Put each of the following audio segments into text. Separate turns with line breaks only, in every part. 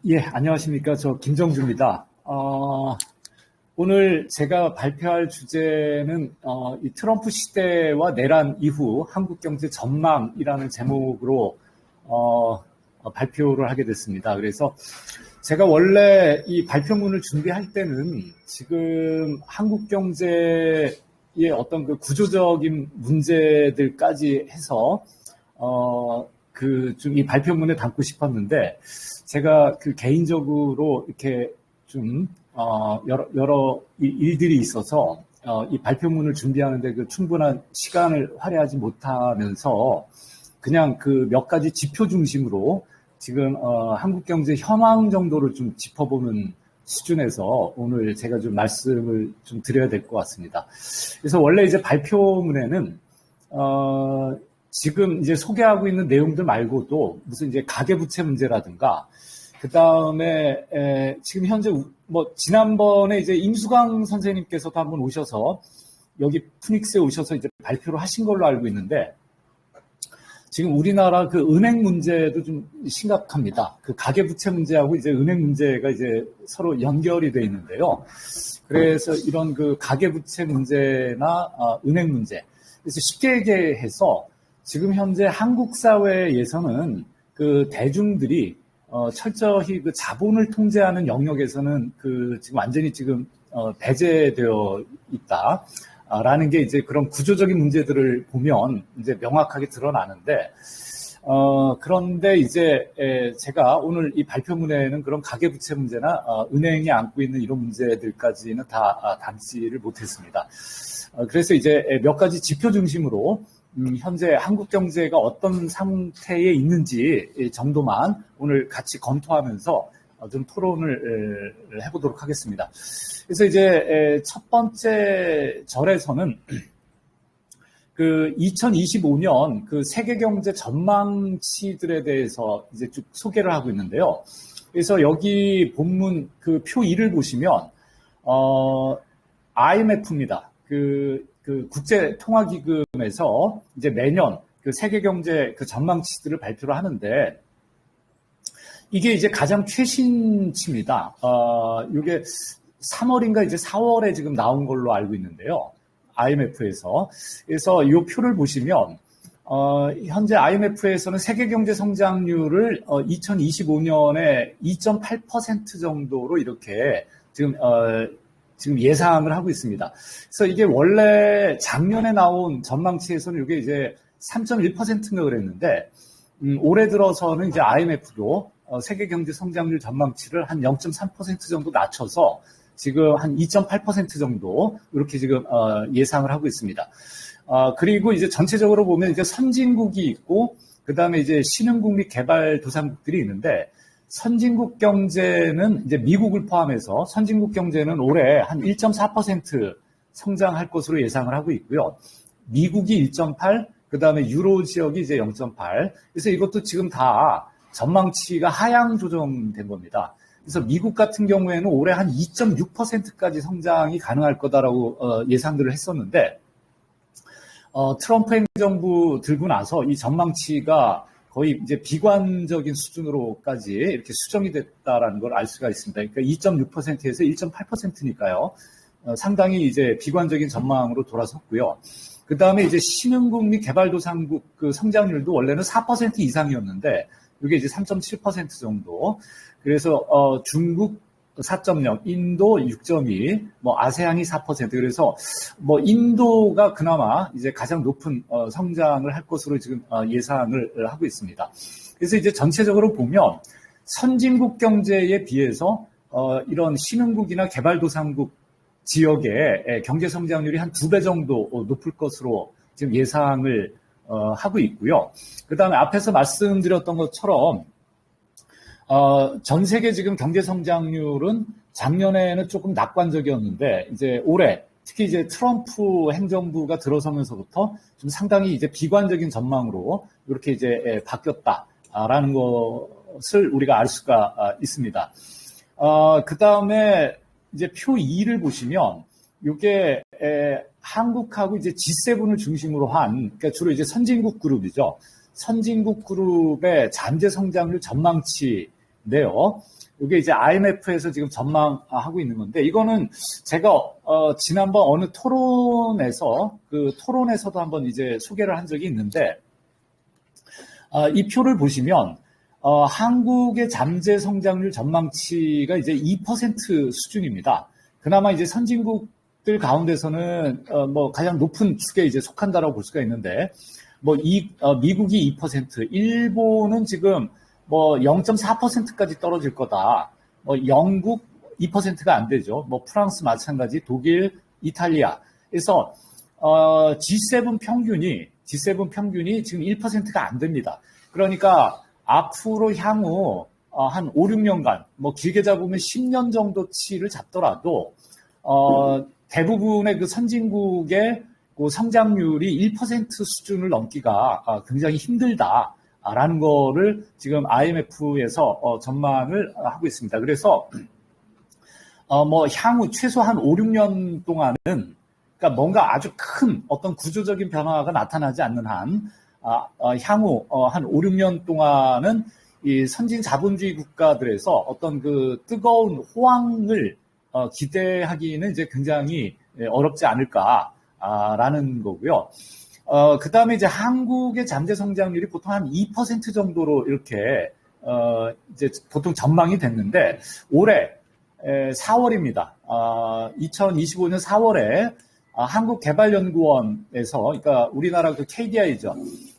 예, 안녕하십니까. 저 김정주입니다. 오늘 제가 발표할 주제는 이 트럼프 시대와 내란 이후 한국 경제 전망이라는 제목으로 발표를 하게 됐습니다. 그래서 제가 원래 이 발표문을 준비할 때는 지금 한국 경제의 어떤 그 구조적인 문제들까지 해서 좀 이 발표문에 담고 싶었는데, 제가 개인적으로 이렇게 좀, 여러 일들이 있어서, 이 발표문을 준비하는데 충분한 시간을 할애하지 못하면서, 그냥 몇 가지 지표 중심으로 지금, 한국 경제 현황 정도를 좀 짚어보는 수준에서 오늘 제가 좀 말씀을 좀 드려야 될 것 같습니다. 그래서 원래 이제 발표문에는, 지금 이제 소개하고 있는 내용들 말고도 무슨 이제 가계부채 문제라든가, 그 다음에, 지금 현재, 지난번에 이제 임수강 선생님께서도 한번 오셔서, 여기 푸닉스에 오셔서 이제 발표를 하신 걸로 알고 있는데, 지금 우리나라 은행 문제도 좀 심각합니다. 가계부채 문제하고 이제 은행 문제가 이제 서로 연결이 돼 있는데요. 그래서 이런 가계부채 문제나, 은행 문제. 그래서 쉽게 얘기해서, 지금 현재 한국 사회에서는 대중들이 철저히 자본을 통제하는 영역에서는 지금 완전히 배제되어 있다라는 게 이제 그런 구조적인 문제들을 보면 이제 명확하게 드러나는데, 그런데 이제 제가 오늘 이 발표문에는 그런 가계부채 문제나 은행이 안고 있는 이런 문제들까지는 다 담지를 못했습니다. 그래서 이제 몇 가지 지표 중심으로 현재 한국 경제가 어떤 상태에 있는지 정도만 오늘 같이 검토하면서 좀 토론을 해보도록 하겠습니다. 그래서 이제 첫 번째 절에서는 2025년 세계 경제 전망치들에 대해서 이제 쭉 소개를 하고 있는데요. 그래서 여기 본문 표 2를 보시면 IMF입니다. 국제통화기금에서 이제 매년 세계 경제 전망치들을 발표를 하는데, 이게 이제 가장 최신치입니다. 이게 3월인가 이제 4월에 지금 나온 걸로 알고 있는데요. IMF에서. 그래서 이 표를 보시면, 현재 IMF에서는 세계 경제 성장률을 2025년에 2.8% 정도로 이렇게 지금 예상을 하고 있습니다. 그래서 이게 원래 작년에 나온 전망치에서는 이게 이제 3.1%인가 그랬는데, 올해 들어서는 이제 IMF도 세계 경제 성장률 전망치를 한 0.3% 정도 낮춰서 지금 한 2.8% 정도 이렇게 지금 예상을 하고 있습니다. 그리고 이제 전체적으로 보면 이제 선진국이 있고, 그 다음에 이제 신흥국 및 개발도상국들이 있는데, 선진국 경제는 이제 미국을 포함해서 선진국 경제는 올해 한 1.4% 성장할 것으로 예상을 하고 있고요. 미국이 1.8, 그 다음에 유로 지역이 이제 0.8. 그래서 이것도 지금 다 전망치가 하향 조정된 겁니다. 그래서 미국 같은 경우에는 올해 한 2.6%까지 성장이 가능할 거다라고 예상들을 했었는데, 트럼프 행정부 들고 나서 이 전망치가 거의 이제 비관적인 수준으로까지 이렇게 수정이 됐다라는 걸 알 수가 있습니다. 그러니까 2.6%에서 1.8%니까요. 상당히 이제 비관적인 전망으로 돌아섰고요. 그 다음에 이제 신흥국 및 개발도상국 성장률도 원래는 4% 이상이었는데, 이게 이제 3.7% 정도. 그래서 중국 4.0, 인도 6.2, 아세안이 4%. 그래서 인도가 그나마 이제 가장 높은 성장을 할 것으로 지금 예상을 하고 있습니다. 그래서 이제 전체적으로 보면 선진국 경제에 비해서 이런 신흥국이나 개발도상국 지역의 경제 성장률이 한 2배 정도 높을 것으로 지금 예상을 하고 있고요. 그 다음에 앞에서 말씀드렸던 것처럼 전 세계 지금 경제 성장률은 작년에는 조금 낙관적이었는데, 이제 올해 특히 이제 트럼프 행정부가 들어서면서부터 좀 상당히 이제 비관적인 전망으로 이렇게 이제 바뀌었다라는 것을 우리가 알 수가 있습니다. 그 다음에 이제 표 2를 보시면 이게 한국하고 이제 G7을 중심으로 한, 그러니까 주로 이제 선진국 그룹이죠. 선진국 그룹의 잠재 성장률 전망치 건데요. 이게 이제 IMF에서 지금 전망하고 있는 건데, 이거는 제가 지난번 어느 토론에서도 한번 이제 소개를 한 적이 있는데, 이 표를 보시면 한국의 잠재 성장률 전망치가 이제 2% 수준입니다. 그나마 이제 선진국들 가운데서는 뭐 가장 높은 축에 이제 속한다라고 볼 수가 있는데, 미국이 2%, 일본은 지금 뭐 0.4%까지 떨어질 거다. 영국 2%가 안 되죠. 프랑스 마찬가지, 독일, 이탈리아. 그래서 G7 평균이 지금 1%가 안 됩니다. 그러니까 앞으로 향후 한 5, 6년간, 길게 잡으면 10년 정도치를 잡더라도 대부분의 그 선진국의 그 성장률이 1% 수준을 넘기가 굉장히 힘들다라는 거를 지금 IMF에서 전망을 하고 있습니다. 그래서 향후 최소 한 5, 6년 동안은, 그러니까 뭔가 아주 큰 어떤 구조적인 변화가 나타나지 않는 한 향후 한 5, 6년 동안은 이 선진 자본주의 국가들에서 어떤 그 뜨거운 호황을 기대하기는 이제 굉장히 어렵지 않을까라는 거고요. 그 다음에 이제 한국의 잠재 성장률이 보통 한 2% 정도로 이렇게 이제 보통 전망이 됐는데, 올해 4월입니다. 2025년 4월에 한국개발연구원에서, 그러니까 우리나라 그 KDI죠.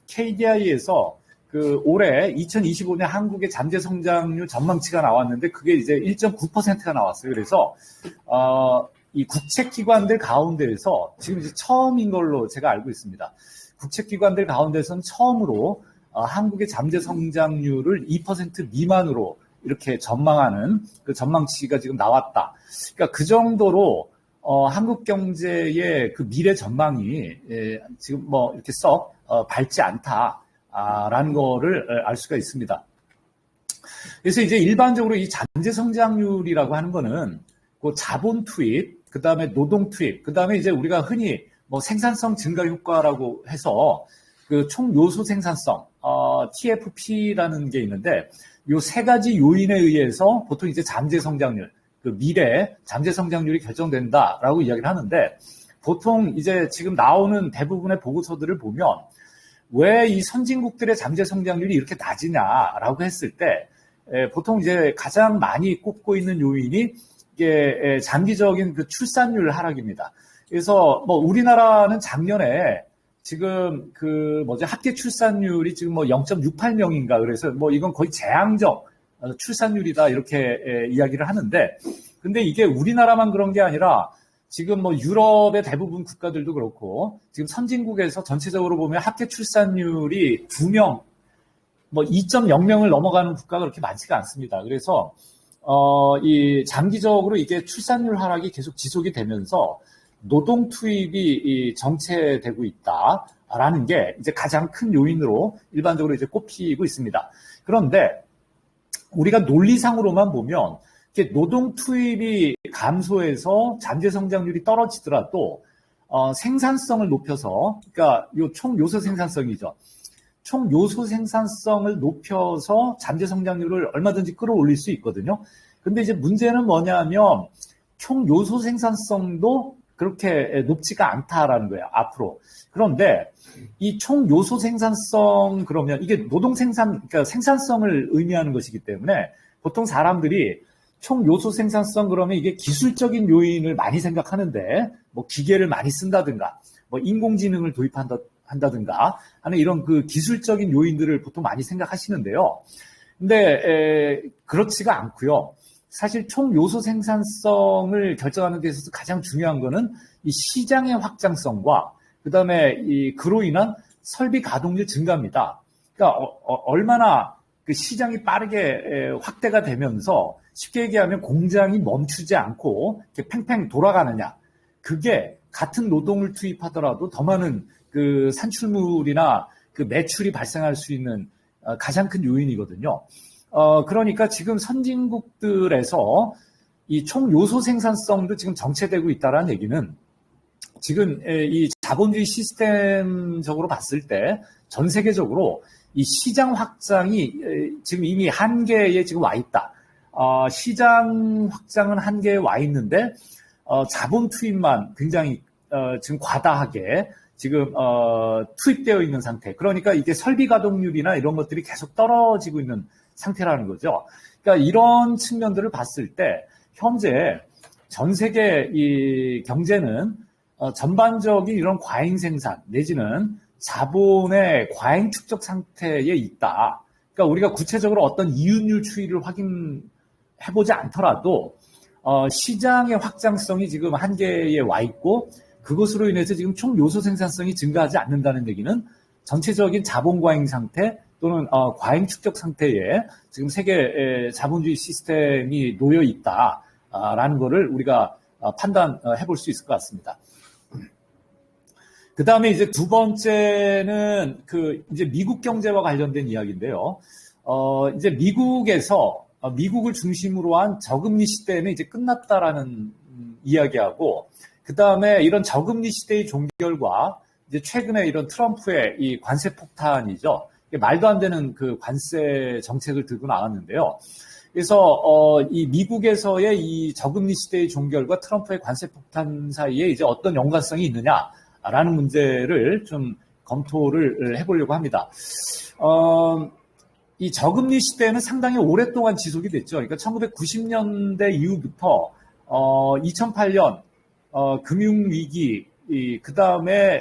KDI에서 그 올해 2025년 한국의 잠재 성장률 전망치가 나왔는데, 그게 이제 1.9%가 나왔어요. 그래서 이 국책기관들 가운데에서 지금 이제 처음인 걸로 제가 알고 있습니다. 국책기관들 가운데서는 처음으로 한국의 잠재 성장률을 2% 미만으로 이렇게 전망하는 그 전망치가 지금 나왔다. 그러니까 그 정도로 한국 경제의 그 미래 전망이 지금 이렇게 썩 밝지 않다라는 거를 알 수가 있습니다. 그래서 이제 일반적으로 이 잠재 성장률이라고 하는 거는 그 자본 투입, 그 다음에 노동 투입, 그 다음에 이제 우리가 흔히 생산성 증가 효과라고 해서 그 총 요소 생산성, TFP라는 게 있는데, 요 세 가지 요인에 의해서 보통 이제 잠재 성장률, 그 미래 잠재 성장률이 결정된다라고 이야기를 하는데, 보통 이제 지금 나오는 대부분의 보고서들을 보면 왜 이 선진국들의 잠재 성장률이 이렇게 낮으냐라고 했을 때, 보통 이제 가장 많이 꼽고 있는 요인이 이게 장기적인 그 출산율 하락입니다. 그래서 우리나라는 작년에 지금 합계 출산율이 지금 0.68명인가, 그래서 이건 거의 재앙적 출산율이다 이렇게 이야기를 하는데, 근데 이게 우리나라만 그런 게 아니라 지금 유럽의 대부분 국가들도 그렇고, 지금 선진국에서 전체적으로 보면 합계 출산율이 2명, 2.0명을 넘어가는 국가가 그렇게 많지가 않습니다. 그래서 이 장기적으로 이게 출산율 하락이 계속 지속이 되면서 노동 투입이 정체되고 있다라는 게 이제 가장 큰 요인으로 일반적으로 이제 꼽히고 있습니다. 그런데 우리가 논리상으로만 보면 이렇게 노동 투입이 감소해서 잠재 성장률이 떨어지더라도 생산성을 높여서, 그러니까 요 총 요소 생산성이죠. 총 요소 생산성을 높여서 잠재 성장률을 얼마든지 끌어올릴 수 있거든요. 근데 이제 문제는 뭐냐면 총 요소 생산성도 그렇게 높지가 않다라는 거예요, 앞으로. 그런데 이 총 요소 생산성, 그러면 이게 노동 생산, 그러니까 생산성을 의미하는 것이기 때문에 보통 사람들이 총 요소 생산성 그러면 이게 기술적인 요인을 많이 생각하는데, 기계를 많이 쓴다든가, 인공지능을 도입한다든가 하는 이런 그 기술적인 요인들을 보통 많이 생각하시는데요. 근데 그렇지가 않고요. 사실 총 요소 생산성을 결정하는 데 있어서 가장 중요한 거는 이 시장의 확장성과 그다음에 그로 인한 설비 가동률 증가입니다. 그러니까 얼마나 그 시장이 빠르게 확대가 되면서, 쉽게 얘기하면 공장이 멈추지 않고 이렇게 팽팽 돌아가느냐, 그게 같은 노동을 투입하더라도 더 많은 그 산출물이나 그 매출이 발생할 수 있는 가장 큰 요인이거든요. 그러니까 지금 선진국들에서 이 총 요소 생산성도 지금 정체되고 있다는 얘기는, 지금 이 자본주의 시스템적으로 봤을 때 전 세계적으로 이 시장 확장이 지금 이미 한계에 지금 와 있다. 시장 확장은 한계에 와 있는데 자본 투입만 굉장히 지금 과다하게 지금 투입되어 있는 상태. 그러니까 이게 설비 가동률이나 이런 것들이 계속 떨어지고 있는 상태라는 거죠. 그러니까 이런 측면들을 봤을 때 현재 전 세계 이 경제는 전반적인 이런 과잉 생산 내지는 자본의 과잉 축적 상태에 있다. 그러니까 우리가 구체적으로 어떤 이윤율 추이를 확인해보지 않더라도 시장의 확장성이 지금 한계에 와 있고 그것으로 인해서 지금 총 요소 생산성이 증가하지 않는다는 얘기는 전체적인 자본 과잉 상태 또는 과잉 축적 상태에 지금 세계 자본주의 시스템이 놓여 있다라는 것을 우리가 판단해 볼 수 있을 것 같습니다. 그 다음에 이제 두 번째는 이제 미국 경제와 관련된 이야기인데요. 이제 미국을 중심으로 한 저금리 시대는 이제 끝났다라는 이야기하고, 그 다음에 이런 저금리 시대의 종결과 이제 최근에 이런 트럼프의 이 관세 폭탄이죠. 말도 안 되는 그 관세 정책을 들고 나왔는데요. 그래서 이 미국에서의 이 저금리 시대의 종결과 트럼프의 관세 폭탄 사이에 이제 어떤 연관성이 있느냐라는 문제를 좀 검토를 해보려고 합니다. 이 저금리 시대는 상당히 오랫동안 지속이 됐죠. 그러니까 1990년대 이후부터 2008년 금융위기, 그 다음에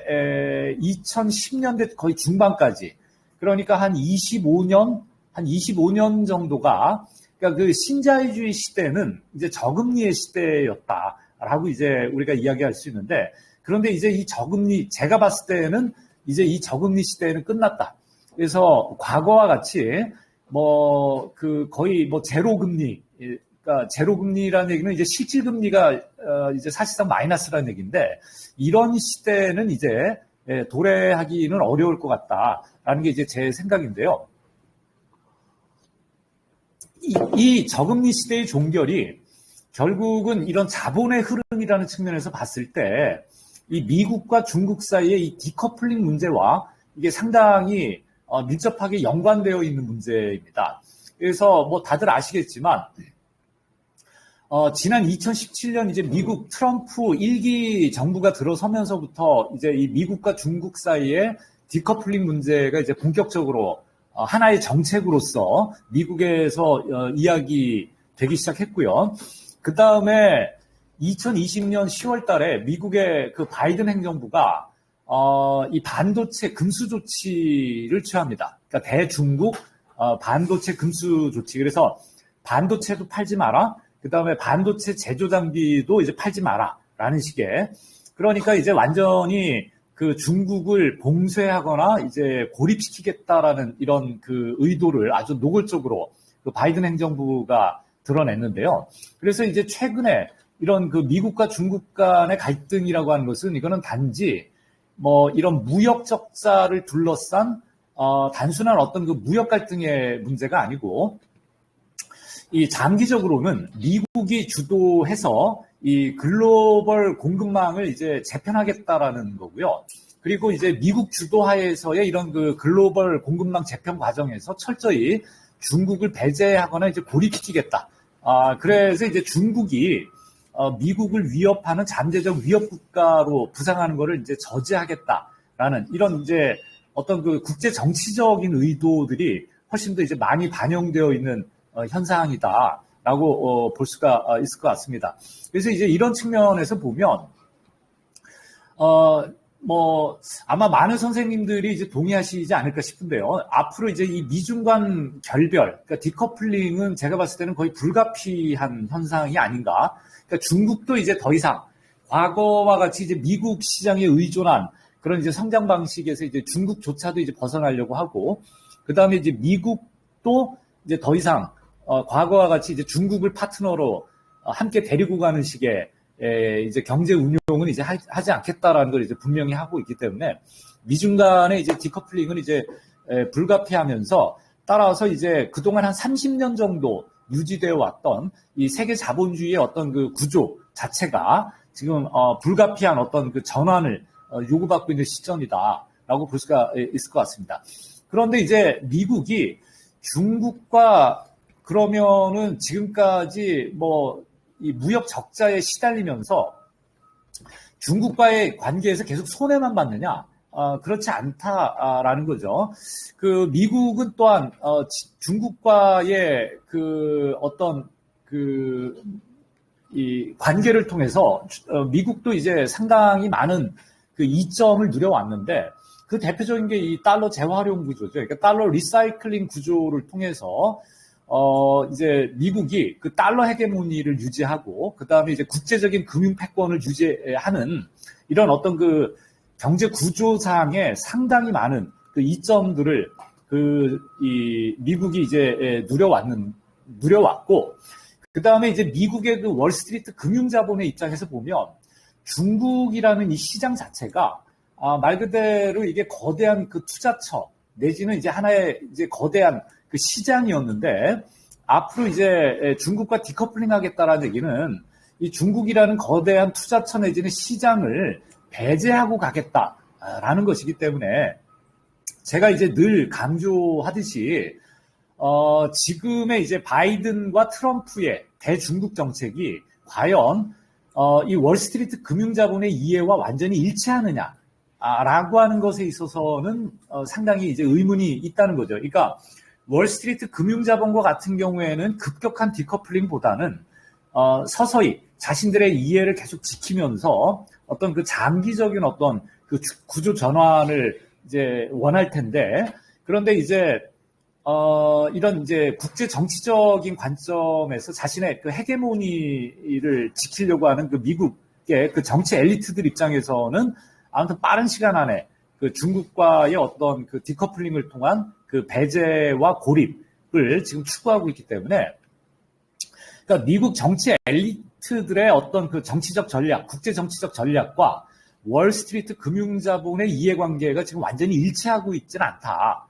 2010년대 거의 중반까지, 그러니까 한 25년 정도가, 그러니까 그 신자유주의 시대는 이제 저금리의 시대였다라고 이제 우리가 이야기할 수 있는데, 그런데 이제 이 저금리, 제가 봤을 때는 이제 이 저금리 시대는 끝났다. 그래서 과거와 같이 거의 제로금리, 그러니까 제로금리라는 얘기는 이제 실질금리가 이제 사실상 마이너스라는 얘기인데, 이런 시대는 이제 도래하기는 어려울 것 같다라는 게 이제 제 생각인데요. 이 저금리 시대의 종결이 결국은 이런 자본의 흐름이라는 측면에서 봤을 때 이 미국과 중국 사이의 이 디커플링 문제와 이게 상당히 밀접하게 연관되어 있는 문제입니다. 그래서 다들 아시겠지만 지난 2017년 이제 미국 트럼프 1기 정부가 들어서면서부터 이제 이 미국과 중국 사이에 디커플링 문제가 이제 본격적으로 하나의 정책으로서 미국에서 이야기되기 시작했고요. 그 다음에 2020년 10월 달에 미국의 그 바이든 행정부가 이 반도체 금수 조치를 취합니다. 그러니까 대중국 반도체 금수 조치. 그래서 반도체도 팔지 마라. 그 다음에 반도체 제조 장비도 이제 팔지 마라라는 식의. 그러니까 이제 완전히 그 중국을 봉쇄하거나 이제 고립시키겠다라는 이런 그 의도를 아주 노골적으로 그 바이든 행정부가 드러냈는데요. 그래서 이제 최근에 이런 그 미국과 중국 간의 갈등이라고 하는 것은 이거는 단지 이런 무역 적자를 둘러싼 단순한 어떤 그 무역 갈등의 문제가 아니고, 이 장기적으로는 미국이 주도해서 이 글로벌 공급망을 이제 재편하겠다라는 거고요. 그리고 이제 미국 주도하에서의 이런 그 글로벌 공급망 재편 과정에서 철저히 중국을 배제하거나 이제 고립시키겠다. 그래서 이제 중국이 미국을 위협하는 잠재적 위협 국가로 부상하는 것을 이제 저지하겠다라는 이런 이제 어떤 그 국제 정치적인 의도들이 훨씬 더 이제 많이 반영되어 있는 현상이다라고 볼 수가 있을 것 같습니다. 그래서 이제 이런 측면에서 보면 아마 많은 선생님들이 이제 동의하시지 않을까 싶은데요. 앞으로 이제 이 미중 간 결별, 그러니까 디커플링은 제가 봤을 때는 거의 불가피한 현상이 아닌가. 그러니까 중국도 이제 더 이상 과거와 같이 이제 미국 시장에 의존한 그런 이제 성장 방식에서 이제 중국조차도 이제 벗어나려고 하고, 그 다음에 이제 미국도 이제 더 이상 과거와 같이 이제 중국을 파트너로 함께 데리고 가는 식의 이제 경제 운용은 이제 하지 않겠다라는 걸 이제 분명히 하고 있기 때문에 미중 간의 이제 디커플링은 이제 불가피하면서, 따라서 이제 그동안 한 30년 정도 유지되어 왔던 이 세계 자본주의의 어떤 그 구조 자체가 지금 불가피한 어떤 그 전환을 요구받고 있는 시점이다라고 볼 수가 있을 것 같습니다. 그런데 이제 미국이 중국과 그러면은 지금까지 뭐 이 무역 적자에 시달리면서 중국과의 관계에서 계속 손해만 받느냐? 그렇지 않다라는 거죠. 그 미국은 또한 중국과의 그 어떤 이 관계를 통해서 미국도 이제 상당히 많은 그 이점을 누려왔는데 그 대표적인 게 이 달러 재활용 구조죠. 그러니까 달러 리사이클링 구조를 통해서 이제 미국이 그 달러 헤게모니를 유지하고 그 다음에 이제 국제적인 금융 패권을 유지하는 이런 어떤 그 경제 구조상에 상당히 많은 그 이점들을 이 미국이 이제 누려왔고 그 다음에 이제 미국의 그 월스트리트 금융자본의 입장에서 보면 중국이라는 이 시장 자체가 말 그대로 이게 거대한 그 투자처 내지는 이제 하나의 이제 거대한 그 시장이었는데 앞으로 이제 중국과 디커플링 하겠다라는 얘기는 이 중국이라는 거대한 투자처 내지는 시장을 배제하고 가겠다라는 것이기 때문에 제가 이제 늘 강조하듯이 지금의 이제 바이든과 트럼프의 대중국 정책이 과연 이 월스트리트 금융자본의 이해와 완전히 일치하느냐라고 하는 것에 있어서는 상당히 이제 의문이 있다는 거죠. 그러니까 월스트리트 금융자본과 같은 경우에는 급격한 디커플링보다는 서서히 자신들의 이해를 계속 지키면서 어떤 그 장기적인 어떤 그 구조 전환을 이제 원할 텐데 그런데 이제 이런 이제 국제 정치적인 관점에서 자신의 그 헤게모니를 지키려고 하는 그 미국의 그 정치 엘리트들 입장에서는 아무튼 빠른 시간 안에 그 중국과의 어떤 그 디커플링을 통한 그 배제와 고립을 지금 추구하고 있기 때문에 그러니까 미국 정치 엘리트들의 어떤 그 정치적 전략, 국제 정치적 전략과 월스트리트 금융자본의 이해관계가 지금 완전히 일치하고 있지는 않다.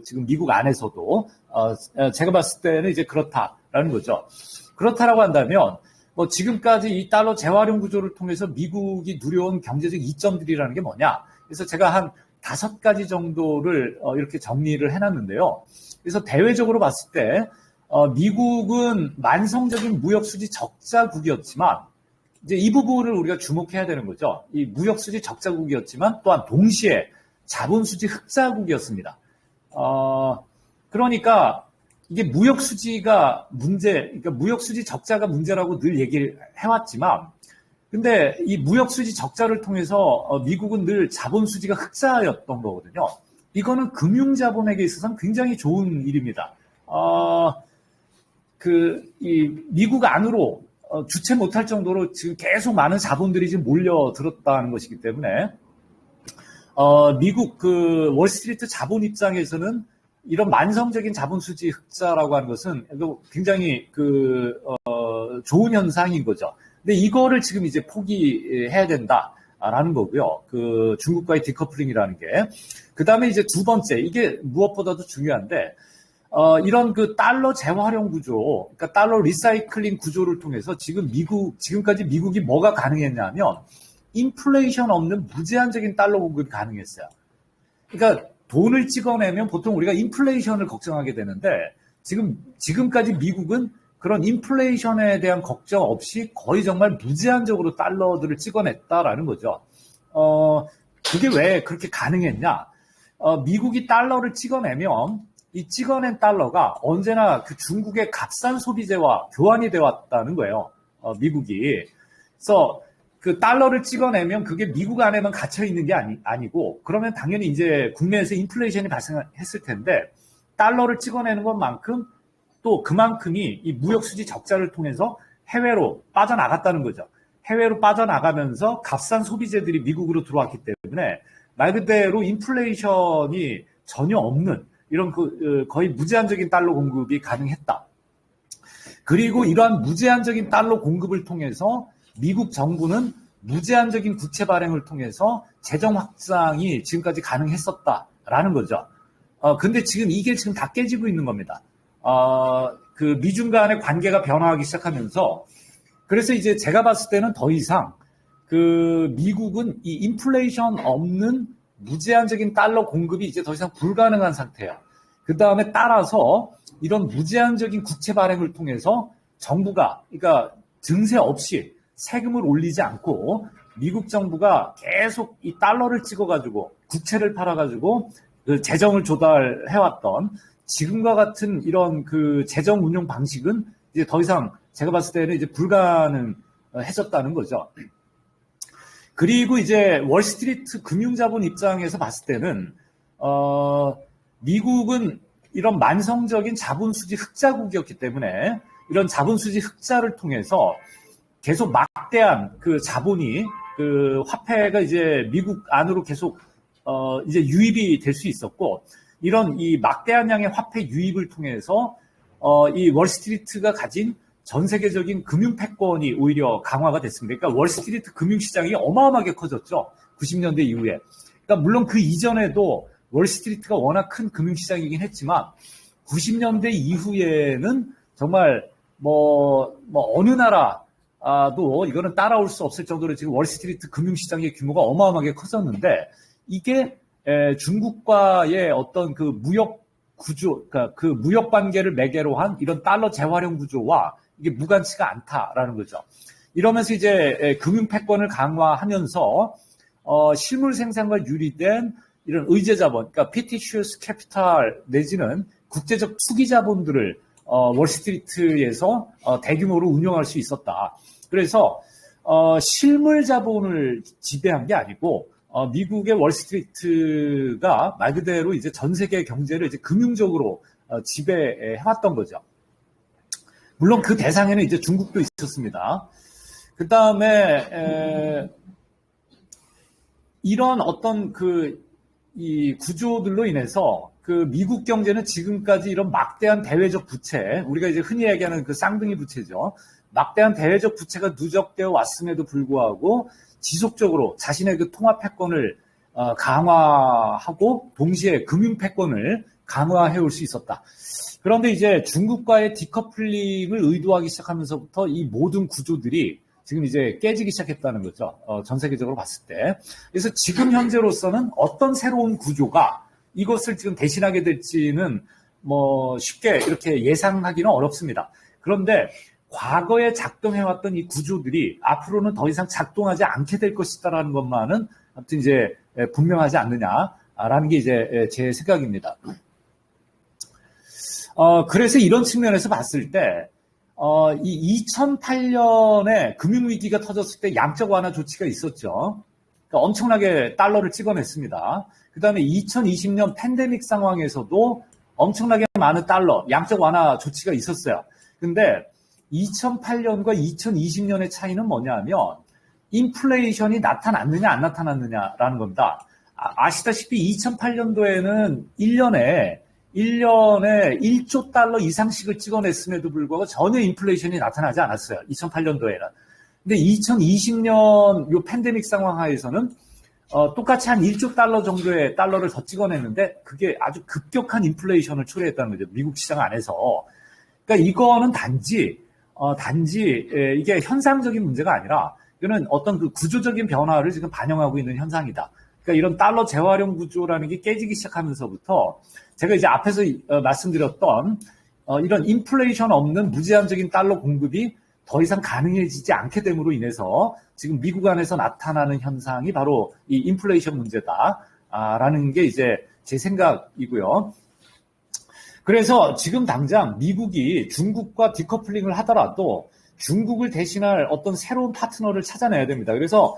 지금 미국 안에서도 제가 봤을 때는 이제 그렇다라는 거죠. 그렇다라고 한다면 뭐 지금까지 이 달러 재활용 구조를 통해서 미국이 누려온 경제적 이점들이라는 게 뭐냐? 그래서 제가 한 5가지 정도를 이렇게 정리를 해놨는데요. 그래서 대외적으로 봤을 때 미국은 만성적인 무역수지 적자국이었지만 이제 이 부분을 우리가 주목해야 되는 거죠. 이 무역수지 적자국이었지만 또한 동시에 자본수지 흑자국이었습니다. 그러니까 이게 무역수지가 그러니까 무역수지 적자가 문제라고 늘 얘기를 해왔지만 근데 이 무역수지 적자를 통해서 미국은 늘 자본수지가 흑자였던 거거든요. 이거는 금융자본에게 있어서는 굉장히 좋은 일입니다. 이 미국 안으로 주체 못할 정도로 지금 계속 많은 자본들이 지금 몰려들었다는 것이기 때문에 미국 그 월스트리트 자본 입장에서는 이런 만성적인 자본수지 흑자라고 하는 것은 굉장히 좋은 현상인 거죠. 근데 이거를 지금 이제 포기해야 된다라는 거고요. 그 중국과의 디커플링이라는 게. 그 다음에 이제 두 번째, 이게 무엇보다도 중요한데, 이런 그 달러 재활용 구조, 그러니까 달러 리사이클링 구조를 통해서 지금까지 미국이 뭐가 가능했냐면, 인플레이션 없는 무제한적인 달러 공급이 가능했어요. 그러니까 돈을 찍어내면 보통 우리가 인플레이션을 걱정하게 되는데, 지금까지 미국은 그런 인플레이션에 대한 걱정 없이 거의 정말 무제한적으로 달러들을 찍어냈다라는 거죠. 그게 왜 그렇게 가능했냐? 미국이 달러를 찍어내면 이 찍어낸 달러가 언제나 그 중국의 값싼 소비재와 교환이 되어 왔다는 거예요. 미국이. 그래서 그 달러를 찍어내면 그게 미국 안에만 갇혀 있는 게 아니고 그러면 당연히 이제 국내에서 인플레이션이 발생했을 텐데 달러를 찍어내는 것만큼 또 그만큼이 이 무역수지 적자를 통해서 해외로 빠져나갔다는 거죠. 해외로 빠져나가면서 값싼 소비재들이 미국으로 들어왔기 때문에 말 그대로 인플레이션이 전혀 없는 이런 거의 무제한적인 달러 공급이 가능했다. 그리고 이러한 무제한적인 달러 공급을 통해서 미국 정부는 무제한적인 국채 발행을 통해서 재정 확장이 지금까지 가능했었다라는 거죠. 근데 지금 이게 지금 다 깨지고 있는 겁니다. 그 미중 간의 관계가 변화하기 시작하면서 그래서 이제 제가 봤을 때는 더 이상 그 미국은 이 인플레이션 없는 무제한적인 달러 공급이 이제 더 이상 불가능한 상태야. 그 다음에 따라서 이런 무제한적인 국채 발행을 통해서 정부가, 그러니까 증세 없이 세금을 올리지 않고 미국 정부가 계속 이 달러를 찍어가지고 국채를 팔아가지고 그 재정을 조달해왔던 지금과 같은 이런 그 재정 운용 방식은 이제 더 이상 제가 봤을 때는 이제 불가능해졌다는 거죠. 그리고 이제 월스트리트 금융자본 입장에서 봤을 때는 미국은 이런 만성적인 자본수지 흑자국이었기 때문에 이런 자본수지 흑자를 통해서 계속 막대한 그 자본이 그 화폐가 이제 미국 안으로 계속 이제 유입이 될 수 있었고 이런 이 막대한 양의 화폐 유입을 통해서 이 월스트리트가 가진 전 세계적인 금융 패권이 오히려 강화가 됐습니다. 그러니까 월스트리트 금융시장이 어마어마하게 커졌죠. 90년대 이후에. 그러니까 물론 그 이전에도 월스트리트가 워낙 큰 금융시장이긴 했지만 90년대 이후에는 정말 어느 나라도 이거는 따라올 수 없을 정도로 지금 월스트리트 금융시장의 규모가 어마어마하게 커졌는데 이게 중국과의 어떤 그 무역 구조, 그러니까 그 무역 관계를 매개로 한 이런 달러 재활용 구조와 이게 무관치가 않다라는 거죠. 이러면서 이제 금융 패권을 강화하면서 실물 생산과 유리된 이런 의제 자본, 그러니까 fictitious capital 내지는 국제적 투기 자본들을 월스트리트에서 대규모로 운용할 수 있었다. 그래서 실물 자본을 지배한 게 아니고 미국의 월스트리트가 말 그대로 이제 전 세계 경제를 이제 금융적으로 지배해왔던 거죠. 물론 그 대상에는 이제 중국도 있었습니다. 그 다음에 이런 어떤 이 구조들로 인해서 그 미국 경제는 지금까지 이런 막대한 대외적 부채, 우리가 이제 흔히 얘기하는 그 쌍둥이 부채죠. 막대한 대외적 부채가 누적되어 왔음에도 불구하고 지속적으로 자신의 그 통화 패권을 강화하고 동시에 금융 패권을 강화해 올 수 있었다. 그런데 이제 중국과의 디커플링을 의도하기 시작하면서부터 이 모든 구조들이 지금 이제 깨지기 시작했다는 거죠. 전 세계적으로 봤을 때. 그래서 지금 현재로서는 어떤 새로운 구조가 이것을 지금 대신하게 될지는 쉽게 이렇게 예상하기는 어렵습니다. 그런데 과거에 작동해왔던 이 구조들이 앞으로는 더 이상 작동하지 않게 될 것이다라는 것만은 아무튼 이제 분명하지 않느냐라는 게 이제 제 생각입니다. 그래서 이런 측면에서 봤을 때, 이 2008년에 금융위기가 터졌을 때 양적 완화 조치가 있었죠. 그러니까 엄청나게 달러를 찍어냈습니다. 그 다음에 2020년 팬데믹 상황에서도 엄청나게 많은 달러, 양적 완화 조치가 있었어요. 근데 2008년과 2020년의 차이는 뭐냐면, 인플레이션이 나타났느냐, 안 나타났느냐라는 겁니다. 아시다시피 2008년도에는 1년에 1조 달러 이상씩을 찍어냈음에도 불구하고 전혀 인플레이션이 나타나지 않았어요. 2008년도에는. 근데 2020년 요 팬데믹 상황 하에서는 똑같이 한 1조 달러 정도의 달러를 더 찍어냈는데 그게 아주 급격한 인플레이션을 초래했다는 거죠. 미국 시장 안에서. 그러니까 이거는 단지 이게 현상적인 문제가 아니라 이거는 어떤 그 구조적인 변화를 지금 반영하고 있는 현상이다. 그러니까 이런 달러 재활용 구조라는 게 깨지기 시작하면서부터 제가 이제 앞에서 말씀드렸던 이런 인플레이션 없는 무제한적인 달러 공급이 더 이상 가능해지지 않게 됨으로 인해서 지금 미국 안에서 나타나는 현상이 바로 이 인플레이션 문제다라는 게 이제 제 생각이고요. 그래서 지금 당장 미국이 중국과 디커플링을 하더라도 중국을 대신할 어떤 새로운 파트너를 찾아내야 됩니다. 그래서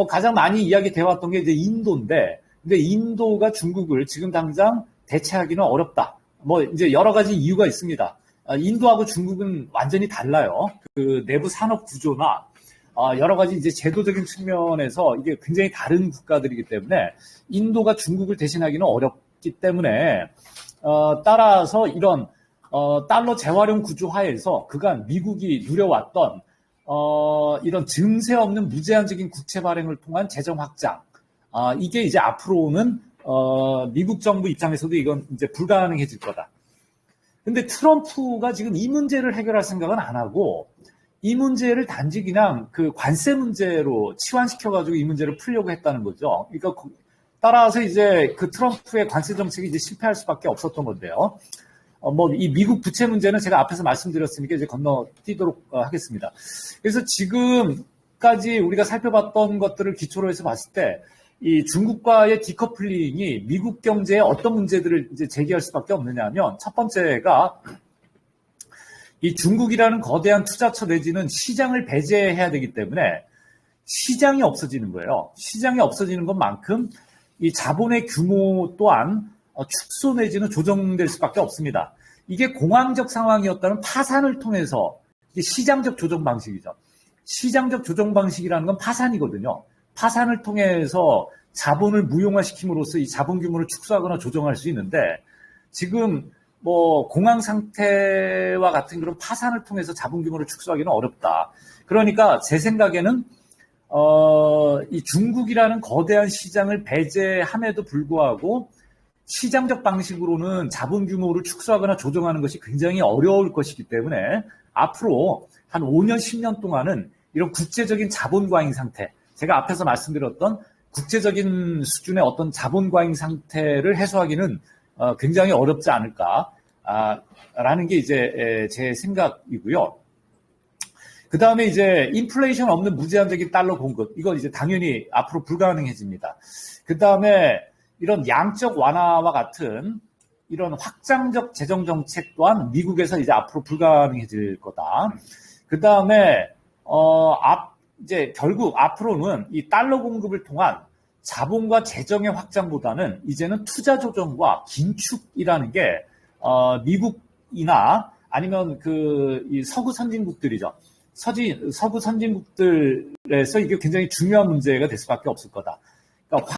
가장 많이 이야기되어 왔던 게 이제 인도인데, 근데 인도가 중국을 지금 당장 대체하기는 어렵다. 이제 여러 가지 이유가 있습니다. 인도하고 중국은 완전히 달라요. 그 내부 산업 구조나 여러 가지 이제 제도적인 측면에서 이게 굉장히 다른 국가들이기 때문에 인도가 중국을 대신하기는 어렵기 때문에 따라서 이런 달러 재활용 구조 하에서 그간 미국이 누려왔던 이런 증세 없는 무제한적인 국채 발행을 통한 재정 확장, 이게 이제 앞으로는 미국 정부 입장에서도 이건 이제 불가능해질 거다. 근데 트럼프가 지금 이 문제를 해결할 생각은 안 하고 이 문제를 단지 그냥 그 관세 문제로 치환시켜가지고 이 문제를 풀려고 했다는 거죠. 그러니까 따라서 이제 그 트럼프의 관세 정책이 이제 실패할 수밖에 없었던 건데요. 뭐 이 미국 부채 문제는 제가 앞에서 말씀드렸으니까 이제 건너뛰도록 하겠습니다. 그래서 지금까지 우리가 살펴봤던 것들을 기초로 해서 봤을 때 이 중국과의 디커플링이 미국 경제에 어떤 문제들을 이제 제기할 수밖에 없느냐면 첫 번째가 이 중국이라는 거대한 투자처 내지는 시장을 배제해야 되기 때문에 시장이 없어지는 거예요. 시장이 없어지는 것만큼 이 자본의 규모 또한 축소 내지는 조정될 수밖에 없습니다. 이게 공황적 상황이었다면 파산을 통해서 시장적 조정 방식이죠. 시장적 조정 방식이라는 건 파산이거든요. 파산을 통해서 자본을 무용화시킴으로써 이 자본 규모를 축소하거나 조정할 수 있는데 지금 뭐 공황 상태와 같은 그런 파산을 통해서 자본 규모를 축소하기는 어렵다. 그러니까 제 생각에는 이 중국이라는 거대한 시장을 배제함에도 불구하고 시장적 방식으로는 자본 규모를 축소하거나 조정하는 것이 굉장히 어려울 것이기 때문에 앞으로 한 5년, 10년 동안은 이런 국제적인 자본 과잉 상태, 제가 앞에서 말씀드렸던 국제적인 수준의 어떤 자본 과잉 상태를 해소하기는 굉장히 어렵지 않을까라는 게 이제 제 생각이고요. 그 다음에 이제 인플레이션 없는 무제한적인 달러 공급, 이건 이제 당연히 앞으로 불가능해집니다. 그 다음에 이런 양적 완화와 같은 이런 확장적 재정 정책 또한 미국에서 이제 앞으로 불가능해질 거다. 그 다음에 이제 결국 앞으로는 이 달러 공급을 통한 자본과 재정의 확장보다는 이제는 투자 조정과 긴축이라는 게 미국이나 아니면 이 서구 선진국들이죠. 서구 선진국들에서 이게 굉장히 중요한 문제가 될 수밖에 없을 거다. 그러니까